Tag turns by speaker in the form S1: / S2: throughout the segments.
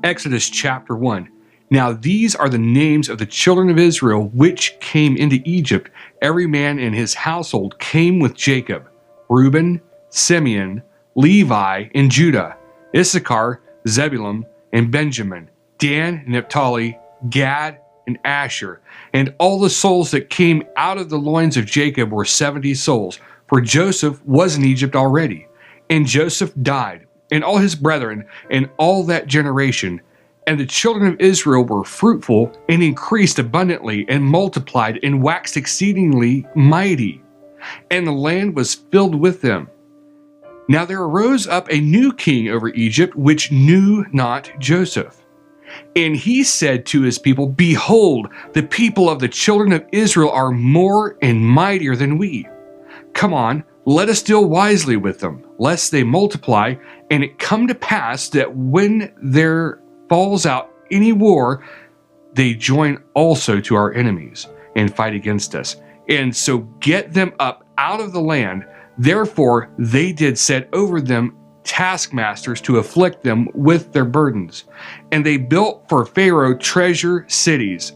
S1: Exodus chapter 1. Now these are the names of the children of Israel which came into Egypt. Every man in his household came with Jacob: Reuben, Simeon, Levi, and Judah, Issachar, Zebulun, and Benjamin, Dan, Naphtali, Gad, and Asher. And all the souls that came out of the loins of Jacob were 70 souls, for Joseph was in Egypt already. And Joseph died, and all his brethren, and all that generation. And the children of Israel were fruitful, and increased abundantly, and multiplied, and waxed exceedingly mighty. And the land was filled with them. Now there arose up a new king over Egypt, which knew not Joseph. And he said to his people, Behold, the people of the children of Israel are more and mightier than we. Come on, let us deal wisely with them, lest they multiply, and it come to pass that when there falls out any war, they join also to our enemies, and fight against us, and so get them up out of the land. Therefore they did set over them taskmasters to afflict them with their burdens. And they built for Pharaoh treasure cities,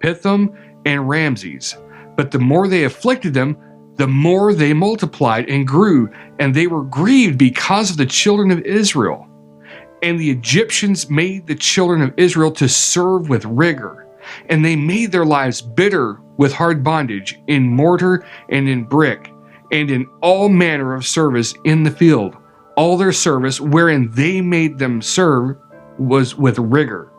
S1: Pithom and Ramses. But the more they afflicted them, the more they multiplied and grew, and they were grieved because of the children of Israel. And the Egyptians made the children of Israel to serve with rigor, and they made their lives bitter with hard bondage, in mortar and in brick, and in all manner of service in the field. All their service wherein they made them serve was with rigor.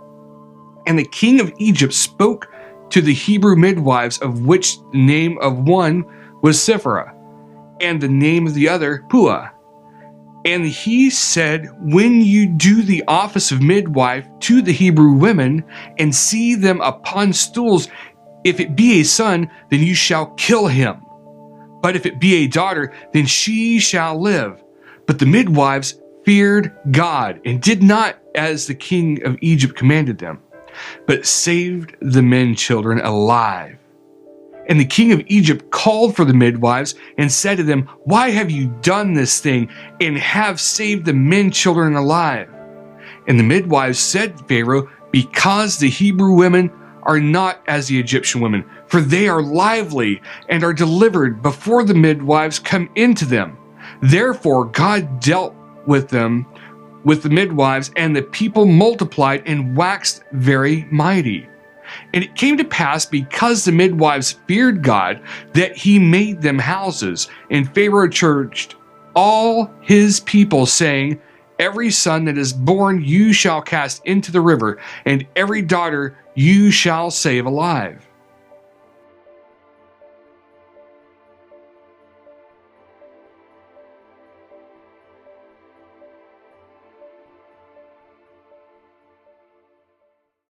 S1: And the king of Egypt spoke to the Hebrew midwives, of which the name of one was Siphrah, and the name of the other Puah. And he said, When you do the office of midwife to the Hebrew women, and see them upon stools, if it be a son, then you shall kill him. But if it be a daughter, then she shall live. But the midwives feared God, and did not as the king of Egypt commanded them, but saved the men children alive. And the king of Egypt called for the midwives, and said to them, Why have you done this thing, and have saved the men children alive? And the midwives said to Pharaoh, Because the Hebrew women are not as the Egyptian women, for they are lively, and are delivered before the midwives come into them. Therefore God dealt with them, with the midwives, and the people multiplied and waxed very mighty. And it came to pass, because the midwives feared God, that he made them houses. And Pharaoh charged all his people, saying, Every son that is born you shall cast into the river, and every daughter you shall save alive.